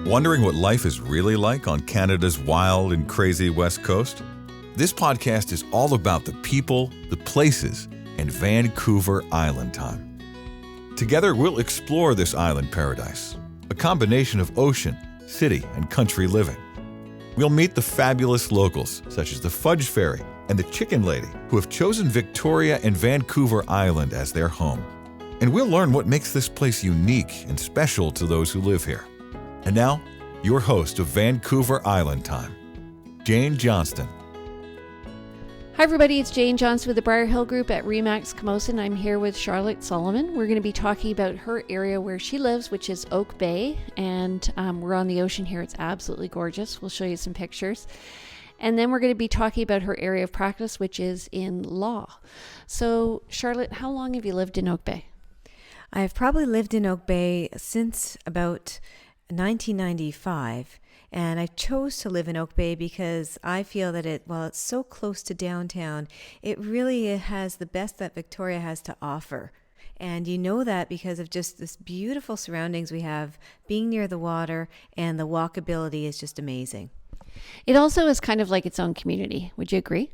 Wondering what life is really like on Canada's wild and crazy West Coast? This podcast is all about the people, the places, and Vancouver Island Time. Together, we'll explore this island paradise, a combination of ocean, city, and country living. We'll meet the fabulous locals, such as the Fudge Fairy and the Chicken Lady, who have chosen Victoria and Vancouver Island as their home. And we'll learn what makes this place unique and special to those who live here. And now, your host of Vancouver Island Time, Jane Johnston. Hi everybody, it's Jane Johnston with the Briar Hill Group at Remax Camosun. I'm here with Charlotte Salomon. We're going to be talking about her area where she lives, which is Oak Bay, and we're on the ocean here. It's absolutely gorgeous. We'll show you some pictures. And then we're going to be talking about her area of practice, which is in law. So Charlotte, how long have you lived in Oak Bay? I've probably lived in Oak Bay since about 1995, and I chose to live in Oak Bay because I feel that while it's so close to downtown, it really has the best that Victoria has to offer. And you know that because of just this beautiful surroundings we have, being near the water, and the walkability is just amazing. It also is kind of like its own community. Would you agree?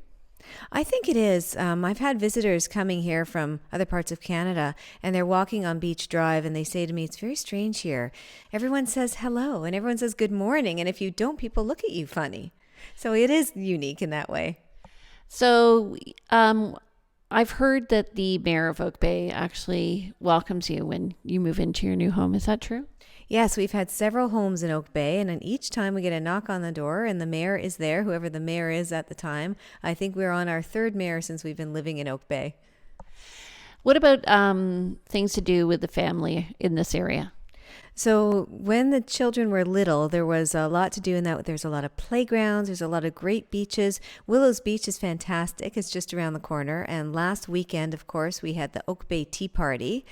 I think it is. I've had visitors coming here from other parts of Canada, and they're walking on Beach Drive, and they say to me, it's very strange here. Everyone says hello, and everyone says good morning, and if you don't, people look at you funny. So it is unique in that way. So I've heard that the mayor of Oak Bay actually welcomes you when you move into your new home. Is that true? Yes, we've had several homes in Oak Bay, and each time we get a knock on the door and the mayor is there, whoever the mayor is at the time. I think we're on our third mayor since we've been living in Oak Bay. What about things to do with the family in this area? So when the children were little, there was a lot to do in that. There's a lot of playgrounds. There's a lot of great beaches. Willows Beach is fantastic. It's just around the corner. And last weekend, of course, we had the Oak Bay Tea Party.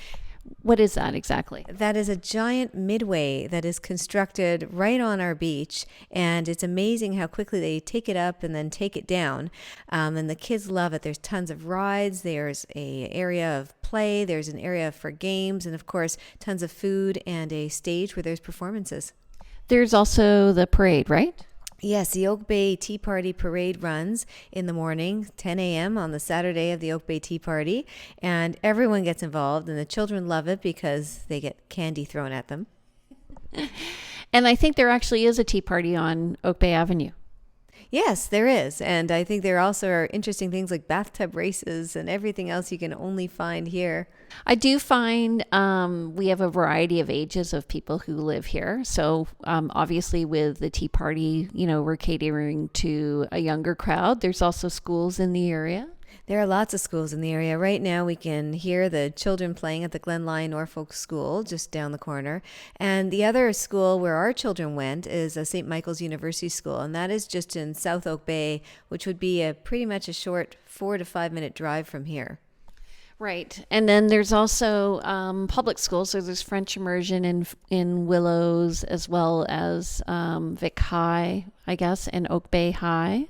What is that exactly? That is a giant midway that is constructed right on our beach, and it's amazing how quickly they take it up and then take it down, and the kids love it. There's tons of rides, there's an area of play, there's an area for games, and of course tons of food and a stage where there's performances. There's also the parade, right? Yes, the Oak Bay Tea Party Parade runs in the morning, 10 a.m. on the Saturday of the Oak Bay Tea Party, and everyone gets involved, and the children love it because they get candy thrown at them. And I think there actually is a tea party on Oak Bay Avenue. Yes, there is, and I think there also are interesting things like bathtub races and everything else you can only find here. I do find we have a variety of ages of people who live here. So obviously with the tea party, we're catering to a younger crowd. There's also schools in the area. There are lots of schools in the area. Right now we can hear the children playing at the Glen Lyon Norfolk School just down the corner. And the other school where our children went is a St. Michael's University School, and that is just in South Oak Bay, which would be pretty much a short 4 to 5 minute drive from here. Right. And then there's also public schools. So there's French immersion in Willows, as well as Vic High, I guess, and Oak Bay High.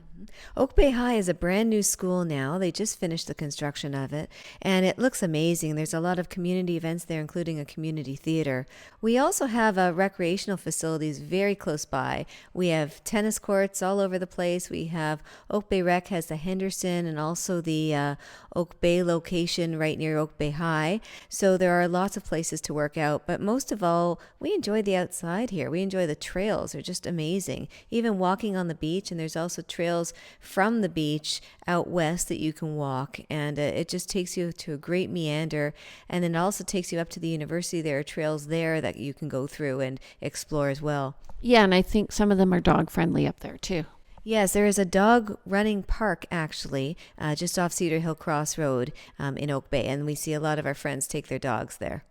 Oak Bay High is a brand new school now. They just finished the construction of it, and it looks amazing. There's a lot of community events there, including a community theater. We also have recreational facilities very close by. We have tennis courts all over the place. We have Oak Bay Rec has the Henderson and also the Oak Bay location right near Oak Bay High. So there are lots of places to work out, but most of all, we enjoy the outside here. We enjoy the trails. They're just amazing. Even walking on the beach, and there's also trails from the beach out west that you can walk, and it just takes you to a great meander, and then it also takes you up to the university. There are trails there that you can go through and explore as well. Yeah, and I think some of them are dog friendly up there too. Yes, there is a dog running park actually just off Cedar Hill Cross Road in Oak Bay, and we see a lot of our friends take their dogs there.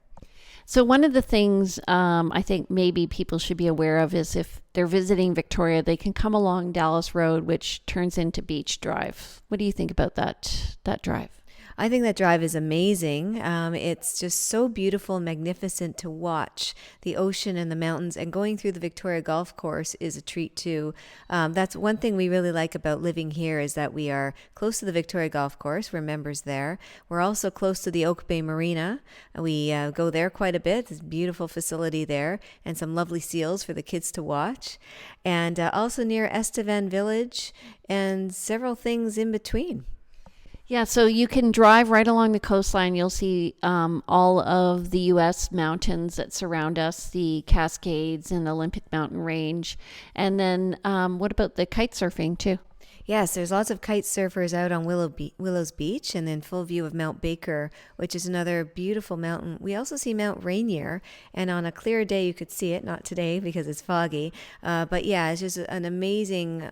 So one of the things I think maybe people should be aware of is if they're visiting Victoria, they can come along Dallas Road, which turns into Beach Drive. What do you think about that drive? I think that drive is amazing. It's just so beautiful and magnificent to watch the ocean and the mountains. And going through the Victoria Golf Course is a treat too. That's one thing we really like about living here is that we are close to the Victoria Golf Course. We're members there. We're also close to the Oak Bay Marina. We go there quite a bit. It's a beautiful facility there and some lovely seals for the kids to watch. And also near Estevan Village and several things in between. Yeah, so you can drive right along the coastline. You'll see all of the U.S. mountains that surround us, the Cascades and Olympic Mountain Range. And then what about the kite surfing too? Yes, there's lots of kite surfers out on Willows Beach and then full view of Mount Baker, which is another beautiful mountain. We also see Mount Rainier, and on a clear day you could see it, not today because it's foggy. But yeah, it's just an amazing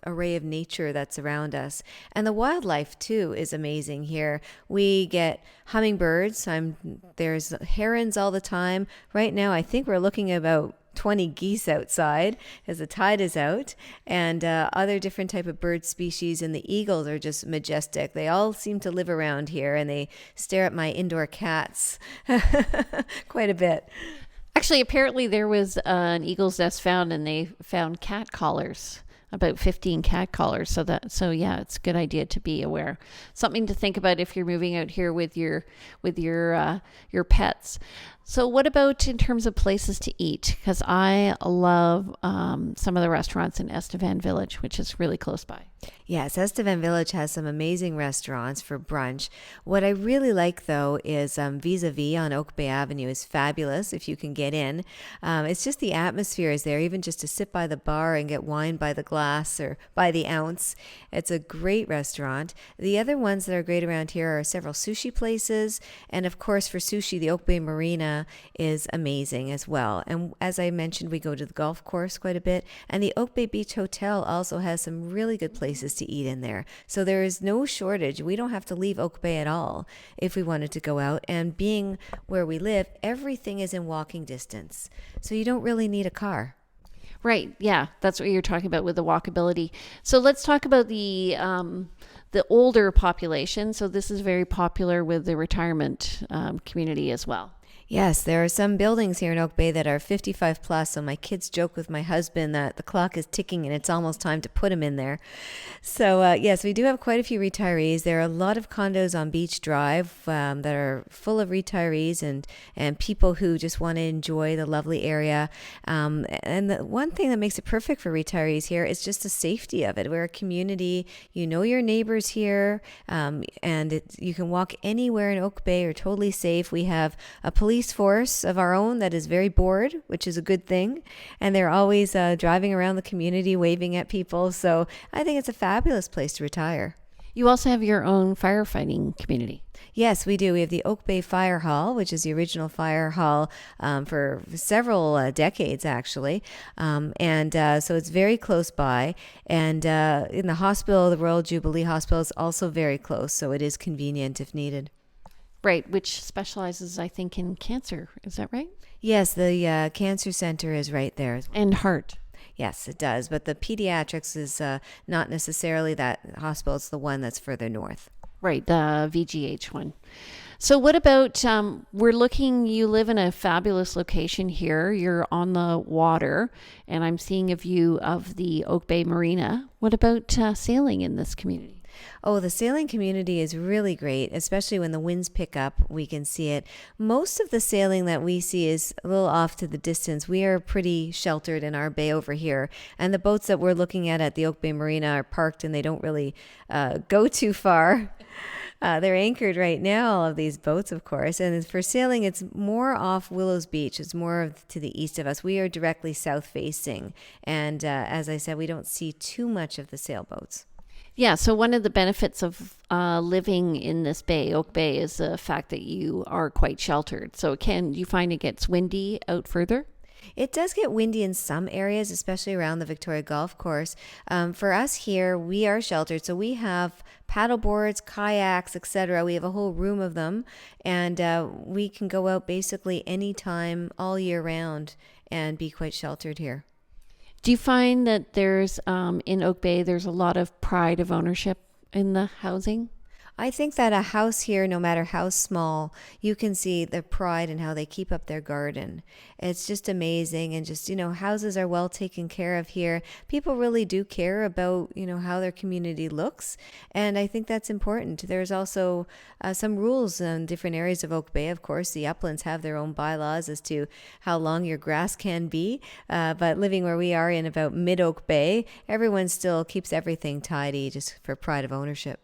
array of nature that's around us. And the wildlife too is amazing here. We get hummingbirds. There's herons all the time. Right now I think we're looking at about 20 geese outside as the tide is out, and other different type of bird species, and the eagles are just majestic. They all seem to live around here, and they stare at my indoor cats quite a bit. Actually, apparently there was an eagle's nest found, and they found cat collars, about 15 cat collars. So yeah, it's a good idea to be aware. Something to think about if you're moving out here with your pets. So what about in terms of places to eat? Because I love some of the restaurants in Estevan Village, which is really close by. Yes, Estevan Village has some amazing restaurants for brunch. What I really like, though, is Vis-a-Vis on Oak Bay Avenue is fabulous if you can get in. It's just the atmosphere is there, even just to sit by the bar and get wine by the glass or by the ounce. It's a great restaurant. The other ones that are great around here are several sushi places. And of course, for sushi, the Oak Bay Marina is amazing as well. And as I mentioned, we go to the golf course quite a bit. And the Oak Bay Beach Hotel also has some really good places to eat in there. So there is no shortage. We don't have to leave Oak Bay at all if we wanted to go out. And being where we live, everything is in walking distance. So you don't really need a car. Right. Yeah, that's what you're talking about with the walkability. So let's talk about the older population. So this is very popular with the retirement community as well. Yes, there are some buildings here in Oak Bay that are 55 plus, so my kids joke with my husband that the clock is ticking and it's almost time to put them in there. So yes, we do have quite a few retirees. There are a lot of condos on Beach Drive that are full of retirees and people who just want to enjoy the lovely area. And the one thing that makes it perfect for retirees here is just the safety of it. We're a community, you know your neighbors here, and you can walk anywhere in Oak Bay. You're totally safe. We have a police force of our own that is very bored, which is a good thing, and they're always driving around the community waving at people. So I think it's a fabulous place to retire. You also have your own firefighting community. Yes, we do. We have the Oak Bay Fire Hall, which is the original fire hall for several decades, actually. So it's very close by. And in the hospital, the Royal Jubilee Hospital is also very close, so it is convenient if needed. Right, which specializes, I think, in cancer. Is that right? Yes, the cancer center is right there. And heart. Yes, it does. But the pediatrics is not necessarily that hospital. It's the one that's further north. Right, the VGH one. So what about, you live in a fabulous location here. You're on the water, and I'm seeing a view of the Oak Bay Marina. What about sailing in this community? Oh, the sailing community is really great, especially when the winds pick up, we can see it. Most of the sailing that we see is a little off to the distance. We are pretty sheltered in our bay over here, and the boats that we're looking at the Oak Bay Marina are parked and they don't really go too far. They're anchored right now, all of these boats, of course. And for sailing, it's more off Willows Beach. It's more to the east of us. We are directly south facing. And as I said, we don't see too much of the sailboats. Yeah, so one of the benefits of living in this bay, Oak Bay, is the fact that you are quite sheltered. So you find it gets windy out further? It does get windy in some areas, especially around the Victoria Golf Course. For us here, we are sheltered. So we have paddle boards, kayaks, etc. We have a whole room of them. And we can go out basically anytime all year round and be quite sheltered here. Do you find that there's, in Oak Bay, there's a lot of pride of ownership in the housing? I think that a house here, no matter how small, you can see the pride in how they keep up their garden. It's just amazing. And just, houses are well taken care of here. People really do care about, how their community looks. And I think that's important. There's also some rules in different areas of Oak Bay. Of course, the uplands have their own bylaws as to how long your grass can be. But living where we are in about mid-Oak Bay, everyone still keeps everything tidy just for pride of ownership.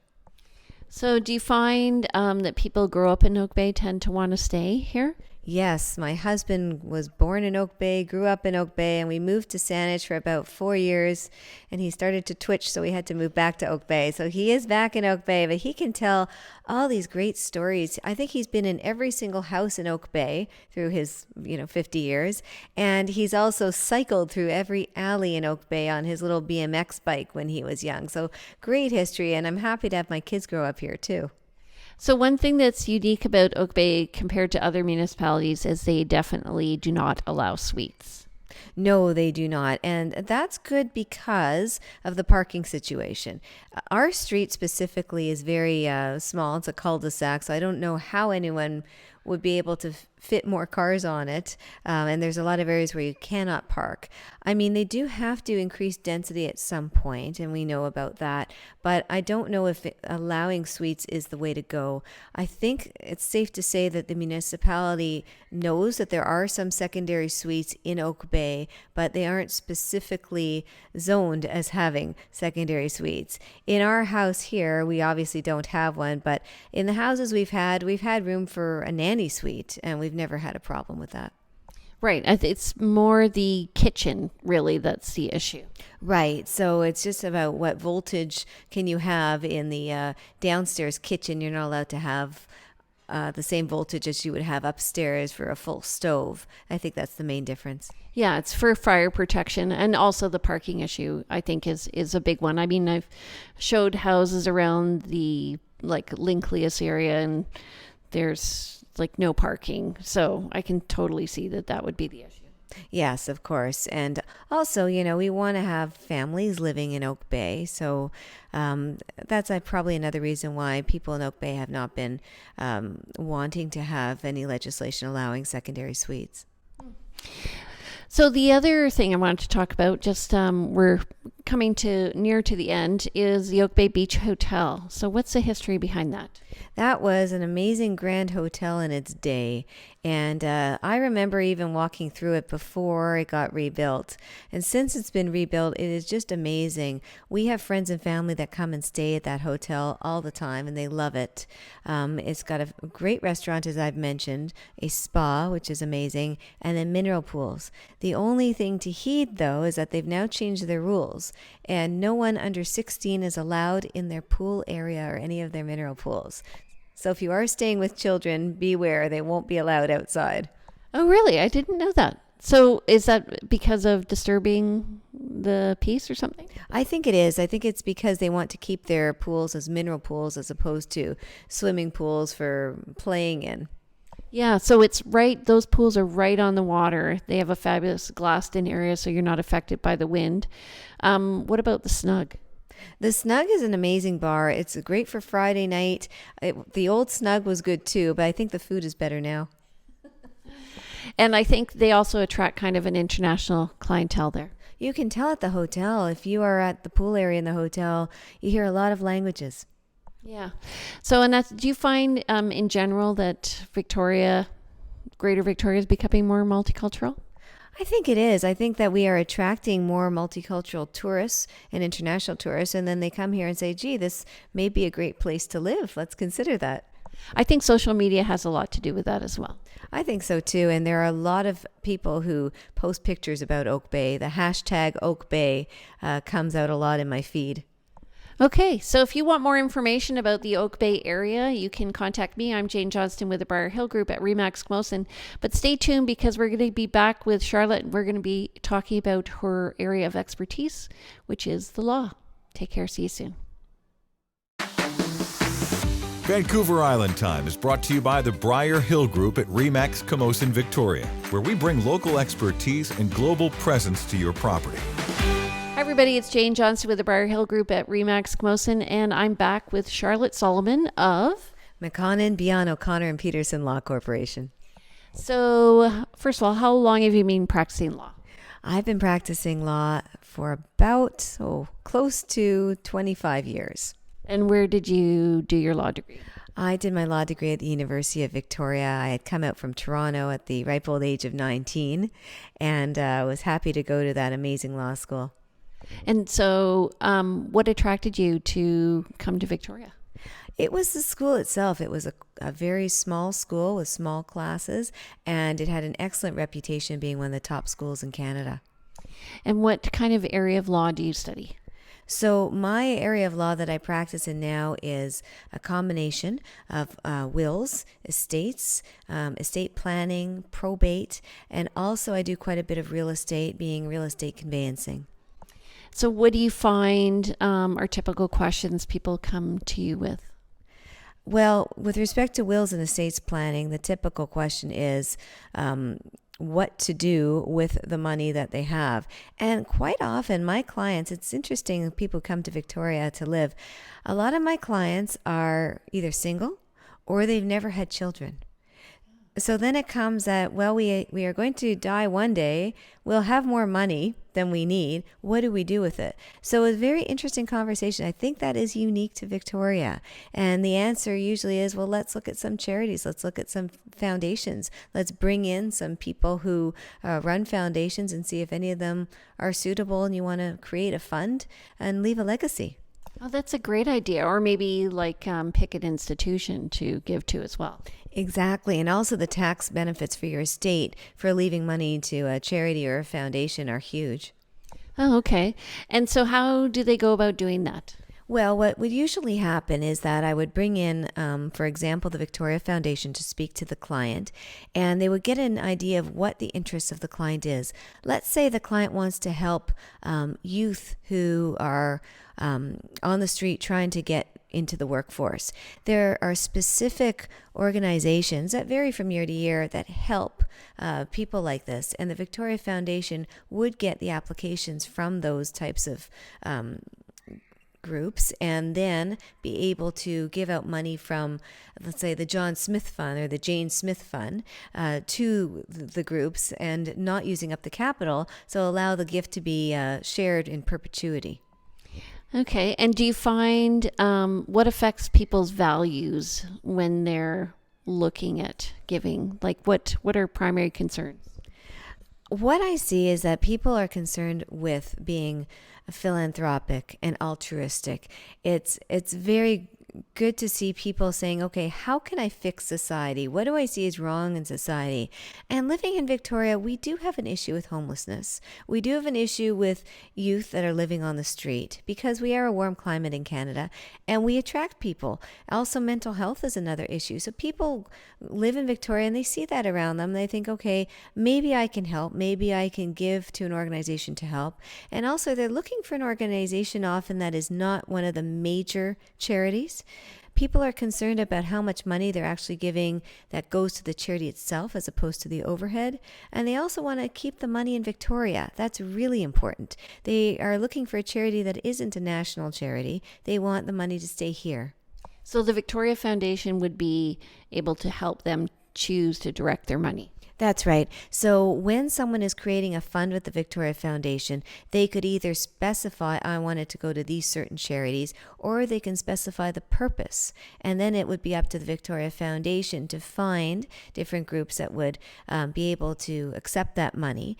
So do you find that people grow up in Oak Bay tend to want to stay here? Yes, my husband was born in Oak Bay, grew up in Oak Bay, and we moved to Saanich for about 4 years, and he started to twitch, so we had to move back to Oak Bay. So he is back in Oak Bay, but he can tell all these great stories. I think he's been in every single house in Oak Bay through his, 50 years, and he's also cycled through every alley in Oak Bay on his little BMX bike when he was young. So great history, and I'm happy to have my kids grow up here too. So one thing that's unique about Oak Bay compared to other municipalities is they definitely do not allow suites. No, they do not. And that's good because of the parking situation. Our street specifically is very small. It's a cul-de-sac, so I don't know how anyone would be able to fit more cars on it. And there's a lot of areas where you cannot park. I mean, they do have to increase density at some point, and we know about that. But I don't know if allowing suites is the way to go. I think it's safe to say that the municipality knows that there are some secondary suites in Oak Bay, but they aren't specifically zoned as having secondary suites. In our house here, we obviously don't have one, but in the houses we've had room for a nanny suite, and we've never had a problem with that. Right. It's more the kitchen, really, that's the issue. Right. So it's just about what voltage can you have in the downstairs kitchen. You're not allowed to have the same voltage as you would have upstairs for a full stove. I think that's the main difference. Yeah, it's for fire protection, and also the parking issue, I think, is a big one. I mean, I've showed houses around the Linkleus area, and there's no parking. So I can totally see that would be the issue. Yes, of course. And also, we want to have families living in Oak Bay. So that's probably another reason why people in Oak Bay have not been wanting to have any legislation allowing secondary suites. So the other thing I wanted to talk about, just we're coming near to the end, is the Oak Bay Beach Hotel. So what's the history behind that? That was an amazing grand hotel in its day. And I remember even walking through it before it got rebuilt. And since it's been rebuilt, it is just amazing. We have friends and family that come and stay at that hotel all the time, and they love it. It's got a great restaurant, as I've mentioned, a spa, which is amazing, and then mineral pools. The only thing to heed, though, is that they've now changed their rules, and no one under 16 is allowed in their pool area or any of their mineral pools. So if you are staying with children, beware, they won't be allowed outside. Oh, really? I didn't know that. So is that because of disturbing the peace or something? I think it is. I think it's because they want to keep their pools as mineral pools as opposed to swimming pools for playing in. Yeah, so it's right, those pools are right on the water. They have a fabulous glassed-in area, so you're not affected by the wind. What about the Snug? The Snug is an amazing bar. It's great for Friday night. The old Snug was good too, but I think the food is better now. And I think they also attract kind of an international clientele there. You can tell at the hotel. If you are at the pool area in the hotel, you hear a lot of languages. Yeah. So, and do you find in general that Greater Victoria is becoming more multicultural? I think it is. I think that we are attracting more multicultural tourists and international tourists, and then they come here and say, gee, this may be a great place to live. Let's consider that. I think social media has a lot to do with that as well. I think so too. And there are a lot of people who post pictures about Oak Bay. The hashtag Oak Bay comes out a lot in my feed. Okay, so if you want more information about the Oak Bay area, you can contact me. I'm Jane Johnston with the Briar Hill Group at Remax Camosun. But stay tuned because we're going to be back with Charlotte. We're going to be talking about her area of expertise, which is the law. Take care. See you soon. Vancouver Island Time is brought to you by the Briar Hill Group at Remax Camosun, Victoria, where we bring local expertise and global presence to your property. Hi, everybody. everybody, it's Jane Johnson with the Briar Hill Group at Remax Camosun, and I'm back with Charlotte Salomon of McConnon, Beyond, O'Connor, and Peterson Law Corporation. So, first of all, how long have you been practicing law? I've been practicing law for about, close to 25 years. And where did you do your law degree? I did my law degree at the University of Victoria. I had come out from Toronto at the ripe old age of 19 and was happy to go to that amazing law school. And so, what attracted you to come to Victoria? It was the school itself. It was a very small school with small classes, and it had an excellent reputation being one of the top schools in Canada. And what kind of area of law do you study? So my area of law that I practice in now is a combination of wills, estates, estate planning, probate, and also I do quite a bit of real estate, being real estate conveyancing. So what do you find are typical questions people come to you with? Well, with respect to wills and estates planning, the typical question is what to do with the money that they have. And quite often, my clients, it's interesting, people come to Victoria to live. A lot of my clients are either single or they've never had children. So then it comes that, well, we are going to die one day. We'll have more money than we need. What do we do with it? So it's a very interesting conversation. I think that is unique to Victoria. And the answer usually is, well, let's look at some charities. Let's look at some foundations. Let's bring in some people who run foundations and see if any of them are suitable and you want to create a fund and leave a legacy. Oh, that's a great idea. Or maybe pick an institution to give to as well. Exactly. And also the tax benefits for your estate for leaving money to a charity or a foundation are huge. Oh, okay. And so how do they go about doing that? Well, what would usually happen is that I would bring in, for example, the Victoria Foundation to speak to the client, and they would get an idea of what the interest of the client is. Let's say the client wants to help youth who are on the street trying to get into the workforce. There are specific organizations that vary from year to year that help people like this, and the Victoria Foundation would get the applications from those types of groups and then be able to give out money from, let's say, the John Smith Fund or the Jane Smith Fund to the groups and not using up the capital, so allow the gift to be shared in perpetuity. Okay. And do you find what affects people's values when they're looking at giving? Like what are primary concerns? What I see is that people are concerned with being philanthropic and altruistic. It's very good to see people saying, okay, how can I fix society? What do I see is wrong in society? And living in Victoria, we do have an issue with homelessness. We do have an issue with youth that are living on the street because we are a warm climate in Canada and we attract people. Also, mental health is another issue. So people live in Victoria and they see that around them. They think, okay, maybe I can help. Maybe I can give to an organization to help. And also, they're looking for an organization often that is not one of the major charities. People are concerned about how much money they're actually giving that goes to the charity itself as opposed to the overhead. And they also want to keep the money in Victoria. That's really important. They are looking for a charity that isn't a national charity. They want the money to stay here. So the Victoria Foundation would be able to help them choose to direct their money. That's right. So when someone is creating a fund with the Victoria Foundation, they could either specify, I want it to go to these certain charities, or they can specify the purpose. And then it would be up to the Victoria Foundation to find different groups that would be able to accept that money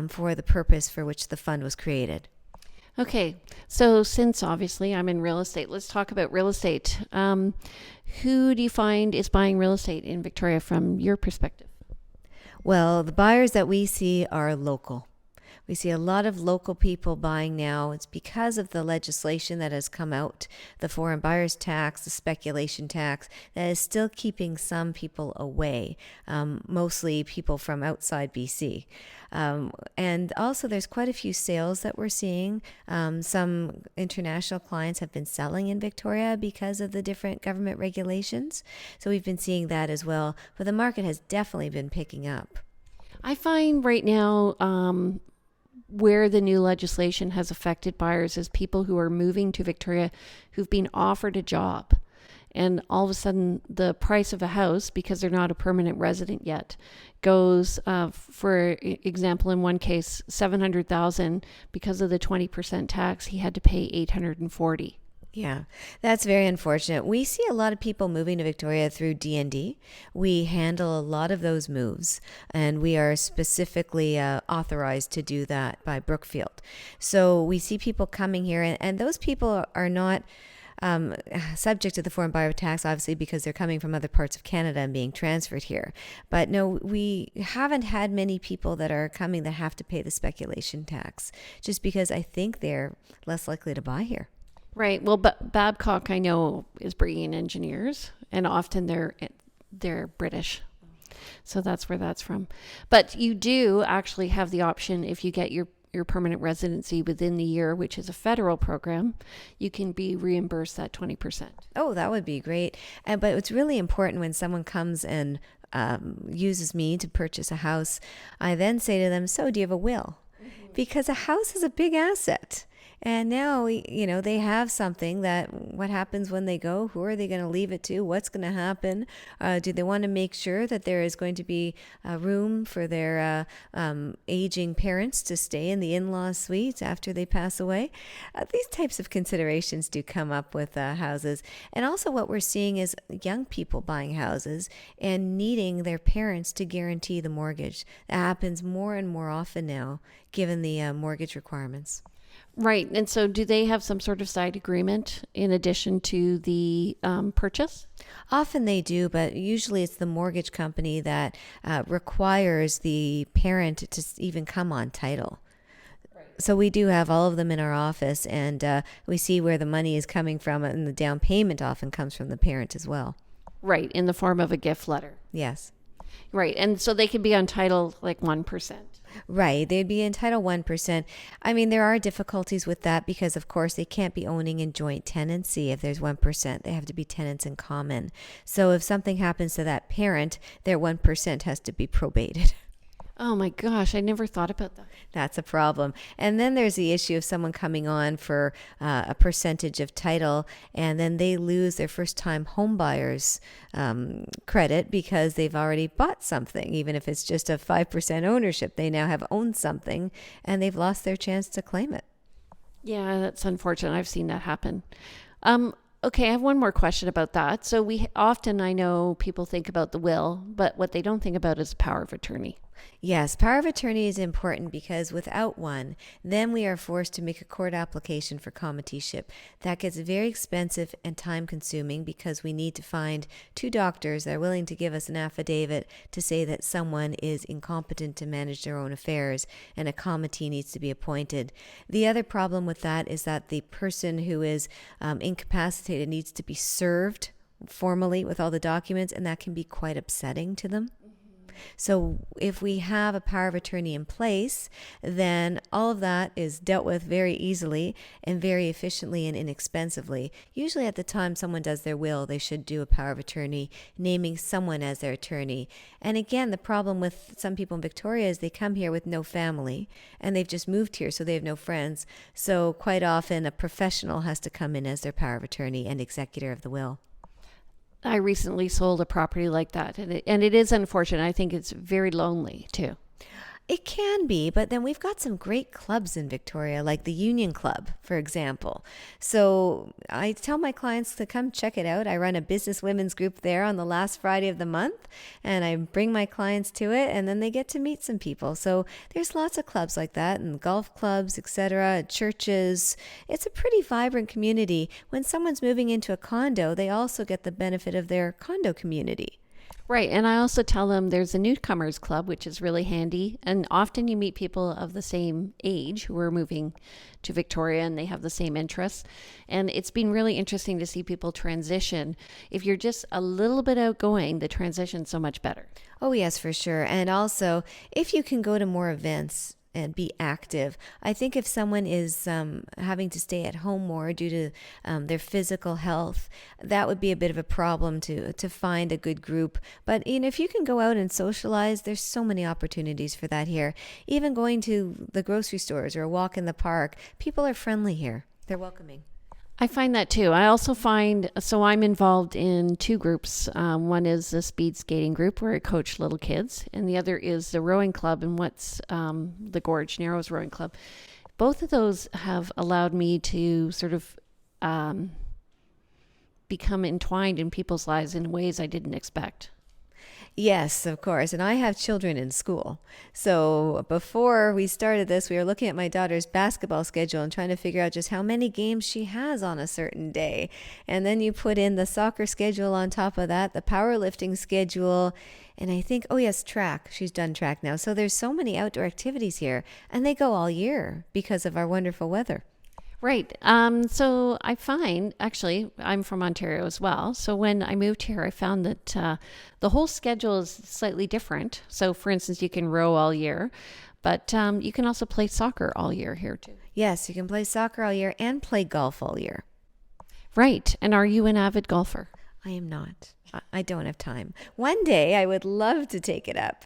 for the purpose for which the fund was created. Okay, so since obviously I'm in real estate, let's talk about real estate. Who do you find is buying real estate in Victoria from your perspective? Well, the buyers that we see are local. We see a lot of local people buying now. It's because of the legislation that has come out, the foreign buyers tax, the speculation tax, that is still keeping some people away, mostly people from outside BC. And also there's quite a few sales that we're seeing. Some international clients have been selling in Victoria because of the different government regulations. So we've been seeing that as well. But the market has definitely been picking up. I find right now where the new legislation has affected buyers is people who are moving to Victoria who've been offered a job. And all of a sudden, the price of a house, because they're not a permanent resident yet, goes, for example, in one case, $700,000. Because of the 20% tax, he had to pay $840,000. Yeah, that's very unfortunate. We see a lot of people moving to Victoria through D&D. We handle a lot of those moves, and we are specifically authorized to do that by Brookfield. So we see people coming here, and those people are not subject to the foreign buyer tax, obviously, because they're coming from other parts of Canada and being transferred here. But no, we haven't had many people that are coming that have to pay the speculation tax, just because I think they're less likely to buy here. Right. Well, but Babcock, I know, is bringing in engineers, and often they're British. So that's where that's from. But you do actually have the option, if you get your permanent residency within the year, which is a federal program, you can be reimbursed that 20%. Oh, that would be great. But it's really important when someone comes and uses me to purchase a house, I then say to them, so do you have a will? Mm-hmm. Because a house is a big asset. And now, they have something that, what happens when they go? Who are they going to leave it to? What's going to happen? Do they want to make sure that there is going to be room for their aging parents to stay in the in-law suite after they pass away? These types of considerations do come up with houses. And also what we're seeing is young people buying houses and needing their parents to guarantee the mortgage. That happens more and more often now, given the mortgage requirements. Right. And so do they have some sort of side agreement in addition to the purchase? Often they do, but usually it's the mortgage company that requires the parent to even come on title. Right. So we do have all of them in our office, and we see where the money is coming from, and the down payment often comes from the parent as well. Right. In the form of a gift letter. Yes. Right. And so they could be on title like 1%. Right. They'd be entitled 1%. I mean, there are difficulties with that because, of course, they can't be owning in joint tenancy if there's 1%. They have to be tenants in common. So if something happens to that parent, their 1% has to be probated. Oh my gosh, I never thought about that. That's a problem. And then there's the issue of someone coming on for a percentage of title, and then they lose their first-time home buyer's credit because they've already bought something. Even if it's just a 5% ownership, they now have owned something, and they've lost their chance to claim it. Yeah, that's unfortunate. I've seen that happen. Okay, I have one more question about that. So we often, I know people think about the will, but what they don't think about is power of attorney. Yes, power of attorney is important because without one, then we are forced to make a court application for comiteeship. That gets very expensive and time consuming because we need to find two doctors that are willing to give us an affidavit to say that someone is incompetent to manage their own affairs, and a committee needs to be appointed. The other problem with that is that the person who is incapacitated needs to be served formally with all the documents, and that can be quite upsetting to them. So if we have a power of attorney in place, then all of that is dealt with very easily and very efficiently and inexpensively. Usually at the time someone does their will, they should do a power of attorney, naming someone as their attorney. And again, the problem with some people in Victoria is they come here with no family and they've just moved here, so they have no friends. So quite often a professional has to come in as their power of attorney and executor of the will. I recently sold a property like that, and it is unfortunate. I think it's very lonely too. It can be, but then we've got some great clubs in Victoria, like the Union Club, for example. So I tell my clients to come check it out. I run a business women's group there on the last Friday of the month, and I bring my clients to it, and then they get to meet some people. So there's lots of clubs like that, and golf clubs, etc., churches. It's a pretty vibrant community. When someone's moving into a condo, they also get the benefit of their condo community. Right. And I also tell them there's a newcomers club, which is really handy. And often you meet people of the same age who are moving to Victoria and they have the same interests. And it's been really interesting to see people transition. If you're just a little bit outgoing, the transition's so much better. Oh, yes, for sure. And also, if you can go to more events and be active. I think if someone is having to stay at home more due to their physical health, that would be a bit of a problem to find a good group. But if you can go out and socialize, there's so many opportunities for that here. Even going to the grocery stores or a walk in the park, people are friendly here. They're welcoming. I find that too. I also find, so I'm involved in two groups. One is the speed skating group where I coach little kids, and the other is the rowing club and what's the Gorge Narrows Rowing Club. Both of those have allowed me to sort of become entwined in people's lives in ways I didn't expect. Yes, of course. And I have children in school. So before we started this, we were looking at my daughter's basketball schedule and trying to figure out just how many games she has on a certain day. And then you put in the soccer schedule on top of that, the powerlifting schedule, and I think, oh yes, track. She's done track now. So there's so many outdoor activities here, and they go all year because of our wonderful weather. Right. So I find, actually, I'm from Ontario as well. So when I moved here, I found that the whole schedule is slightly different. So for instance, you can row all year, but you can also play soccer all year here too. Yes, you can play soccer all year and play golf all year. Right. And are you an avid golfer? I am not. I don't have time. One day I would love to take it up.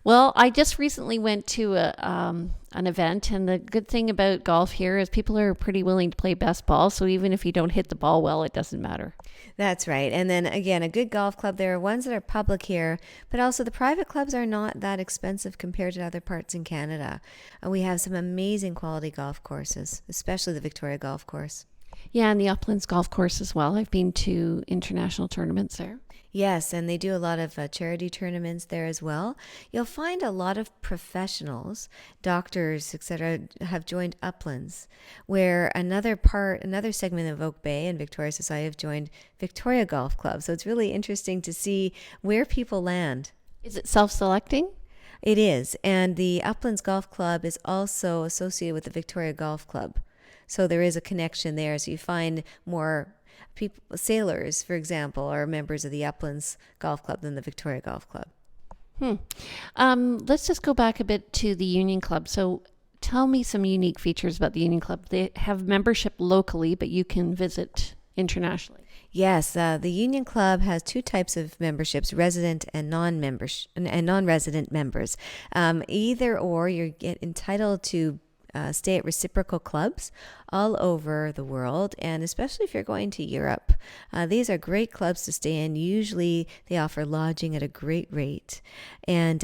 Well, I just recently went to an event, and the good thing about golf here is people are pretty willing to play best ball. So even if you don't hit the ball well, it doesn't matter. That's right. And then again, a good golf club, there are ones that are public here, but also the private clubs are not that expensive compared to other parts in Canada. We have some amazing quality golf courses, especially the Victoria Golf Course. Yeah, and the Uplands Golf Course as well. I've been to international tournaments there. Yes, and they do a lot of charity tournaments there as well. You'll find a lot of professionals, doctors, etc., have joined Uplands, where another segment of Oak Bay and Victoria Society have joined Victoria Golf Club. So it's really interesting to see where people land. Is it self-selecting? It is, and the Uplands Golf Club is also associated with the Victoria Golf Club. So there is a connection there. So you find more people, sailors, for example, are members of the Uplands Golf Club than the Victoria Golf Club. Let's just go back a bit to the Union Club. So tell me some unique features about the Union Club. They have membership locally, but you can visit internationally. Yes, the Union Club has two types of memberships: resident and non-resident members. Either or, you get entitled to stay at reciprocal clubs all over the world, and especially if you're going to Europe. These are great clubs to stay in. Usually they offer lodging at a great rate, and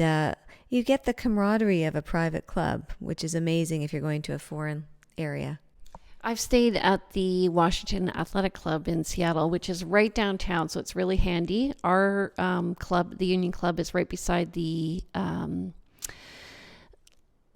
you get the camaraderie of a private club, which is amazing if you're going to a foreign area. I've stayed at the Washington Athletic Club in Seattle, which is right downtown, so it's really handy. Our club, the Union Club, is right beside the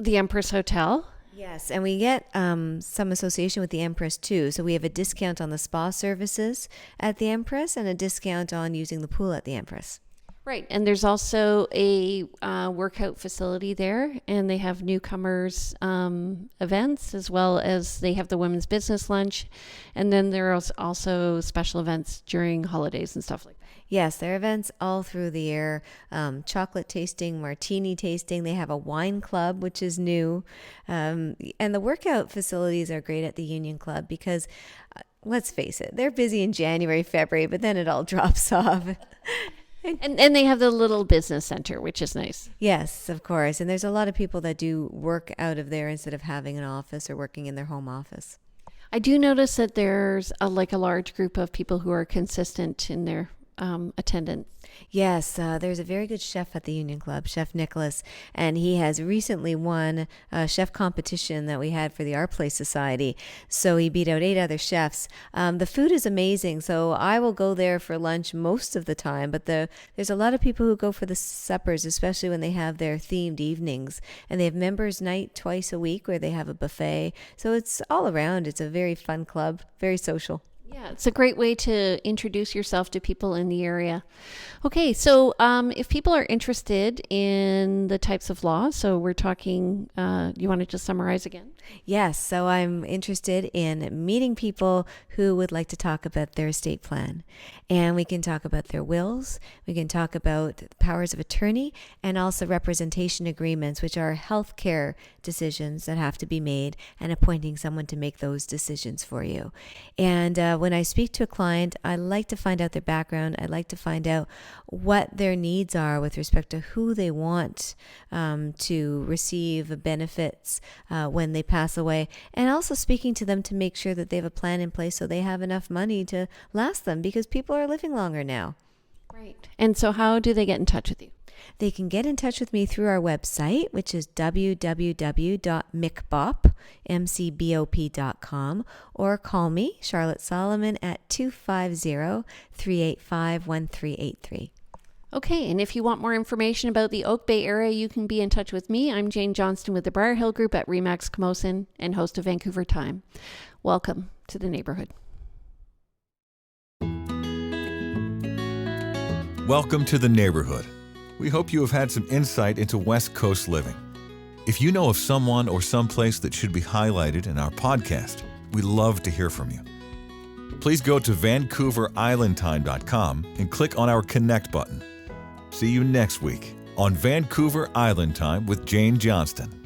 Empress Hotel. Yes, and we get some association with the Empress too. So we have a discount on the spa services at the Empress and a discount on using the pool at the Empress. Right, and there's also a workout facility there, and they have newcomers events, as well as they have the women's business lunch, and then there are also special events during holidays and stuff like that. Yes, there are events all through the year. Chocolate tasting, martini tasting. They have a wine club, which is new. And the workout facilities are great at the Union Club because, let's face it, they're busy in January, February, but then it all drops off. And they have the little business center, which is nice. Yes, of course. And there's a lot of people that do work out of there instead of having an office or working in their home office. I do notice that there's a large group of people who are consistent in their attendance. Yes, there's a very good chef at the Union Club, Chef Nicholas, and he has recently won a chef competition that we had for the Our Place Society. So he beat out 8 other chefs. The food is amazing, so I will go there for lunch most of the time, but there's a lot of people who go for the suppers, especially when they have their themed evenings. And they have members night twice a week where they have a buffet. So it's all around. It's a very fun club, very social. Yeah, it's a great way to introduce yourself to people in the area. Okay, so if people are interested in the types of law, so we're talking, you want to just summarize again? Yes, so I'm interested in meeting people who would like to talk about their estate plan. And we can talk about their wills, we can talk about powers of attorney, and also representation agreements, which are healthcare decisions that have to be made, and appointing someone to make those decisions for you. And when I speak to a client, I like to find out their background. I like to find out what their needs are with respect to who they want to receive benefits when they pass away, and also speaking to them to make sure that they have a plan in place so they have enough money to last them, because people are living longer now. Right. And so how do they get in touch with you? They can get in touch with me through our website, which is www.mcbop.com, or call me, Charlotte Salomon, at 250-385-1383. Okay, and if you want more information about the Oak Bay area, you can be in touch with me. I'm Jane Johnston with the Briar Hill Group at RE/MAX Camosun and host of Vancouver Time. Welcome to the neighborhood. Welcome to the neighborhood. We hope you have had some insight into West Coast living. If you know of someone or someplace that should be highlighted in our podcast, we'd love to hear from you. Please go to VancouverIslandTime.com and click on our Connect button. See you next week on Vancouver Island Time with Jane Johnston.